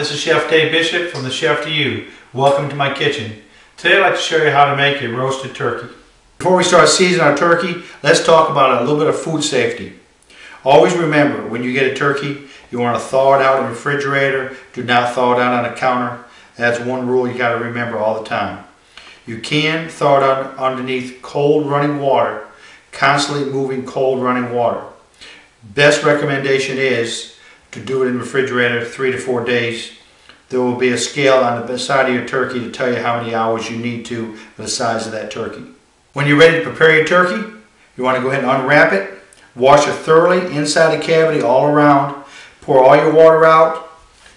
this is Chef Dave Bishop from The Chef to You. Welcome to my kitchen. Today I'd like to show you how to make a roasted turkey. Before we start seasoning our turkey, let's talk about a little bit of food safety. Always remember, when you get a turkey, you want to thaw it out in the refrigerator. Do not thaw it out on the counter. That's one rule you got to remember all the time. You can thaw it out underneath cold running water, constantly moving cold running water. Best recommendation is to do it in the refrigerator 3 to 4 days. There will be a scale on the side of your turkey to tell you how many hours you need to for the size of that turkey. When you're ready to prepare your turkey, you want to go ahead and unwrap it. Wash it thoroughly inside the cavity all around. Pour all your water out.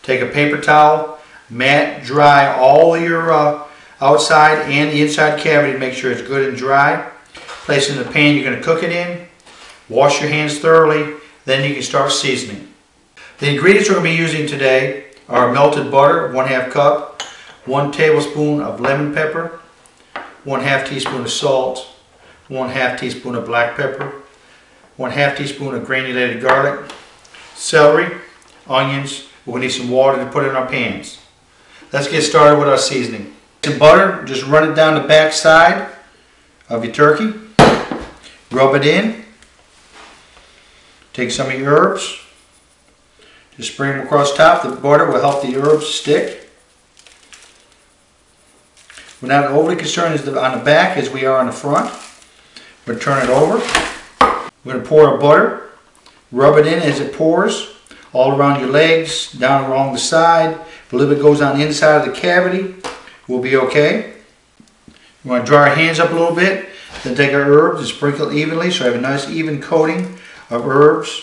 Take a paper towel, mat dry all your outside and the inside cavity to make sure it's good and dry. Place it in the pan you're going to cook it in. Wash your hands thoroughly. Then you can start seasoning. The ingredients we're going to be using today are melted butter, 1/2 cup, 1 tablespoon of lemon pepper, 1/2 teaspoon of salt, 1/2 teaspoon of black pepper, 1/2 teaspoon of granulated garlic, celery, onions. We're going to need some water to put in our pans. Let's get started with our seasoning. Some butter, just run it down the back side of your turkey. Rub it in. Take some of your herbs. Just spring them across top. The butter will help the herbs stick. We're not overly concerned on the back as we are on the front. We're going to turn it over. We're going to pour our butter. Rub it in as it pours. All around your legs, down along the side. If a little bit goes on the inside of the cavity, we'll be okay. We want to dry our hands up a little bit. Then take our herbs and sprinkle evenly so I have a nice even coating of herbs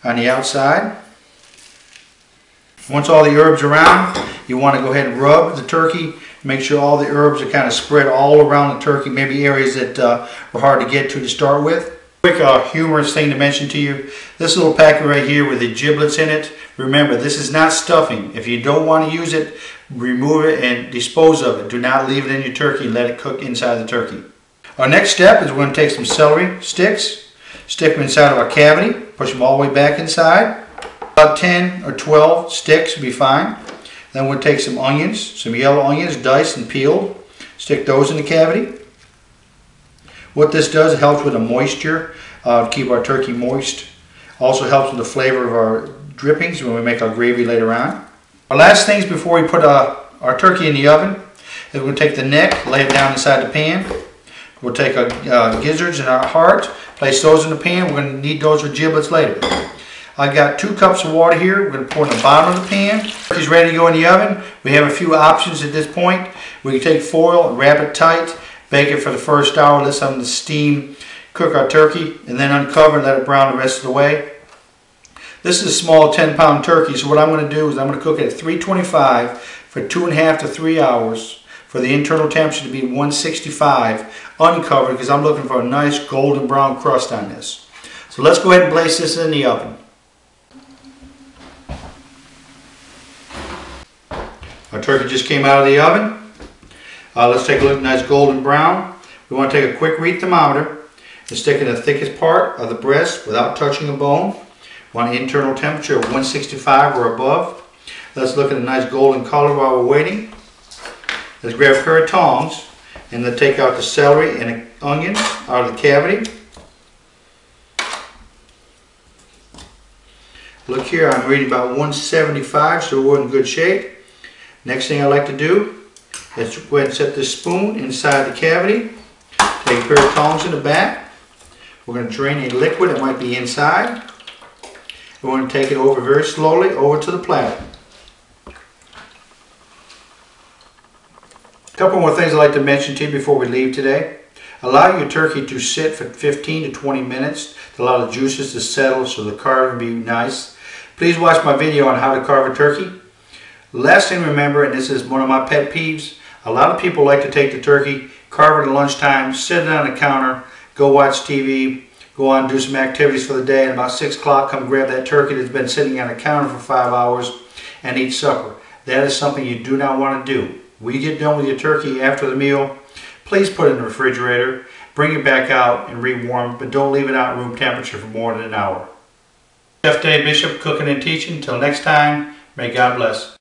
on the outside. Once all the herbs are around, you want to go ahead and rub the turkey. Make sure all the herbs are kind of spread all around the turkey, maybe areas that were hard to get to start with. Quick humorous thing to mention to you, this little packet right here with the giblets in it, remember this is not stuffing. If you don't want to use it, remove it and dispose of it. Do not leave it in your turkey and let it cook inside the turkey. Our next step is we're going to take some celery sticks, stick them inside of our cavity, push them all the way back inside. About 10 or 12 sticks will be fine. Then we'll take some onions, some yellow onions, diced and peeled. Stick those in the cavity. What this does, it helps with the moisture, to keep our turkey moist. Also helps with the flavor of our drippings when we make our gravy later on. Our last things before we put our turkey in the oven is we're going to take the neck, lay it down inside the pan. We'll take our gizzards and our heart, place those in the pan. We're going to need those for giblets later. I got 2 cups of water here. We're going to pour in the bottom of the pan. Turkey's ready to go in the oven. We have a few options at this point. We can take foil, wrap it tight, bake it for the first hour, let some of the steam cook our turkey, and then uncover and let it brown the rest of the way. This is a small 10-pound turkey, so what I'm going to do is I'm going to cook it at 325 for 2.5 to 3 hours for the internal temperature to be 165 uncovered because I'm looking for a nice golden brown crust on this. So let's go ahead and place this in the oven. Our turkey just came out of the oven. Let's take a look, nice golden brown. We want to take a quick read thermometer and stick in the thickest part of the breast without touching a bone. We want an internal temperature of 165 or above. Let's look at a nice golden color while we're waiting. Let's grab a pair of tongs and then take out the celery and the onions out of the cavity. Look here, I'm reading about 175, so we're in good shape. Next thing I like to do is go ahead and set this spoon inside the cavity. Take a pair of tongs in the back. We're going to drain a liquid that might be inside. We're going to take it over very slowly over to the platter. A couple more things I'd like to mention to you before we leave today. Allow your turkey to sit for 15 to 20 minutes to allow the juices to settle so the carving will be nice. Please watch my video on how to carve a turkey. Last thing to remember, and this is one of my pet peeves, a lot of people like to take the turkey, carve it at lunchtime, sit it on the counter, go watch TV, go on and do some activities for the day, and about 6 o'clock come grab that turkey that's been sitting on the counter for 5 hours and eat supper. That is something you do not want to do. When you get done with your turkey after the meal, please put it in the refrigerator, bring it back out and rewarm it, but don't leave it out at room temperature for more than an hour. Chef Dave Bishop, cooking and teaching. Until next time, may God bless.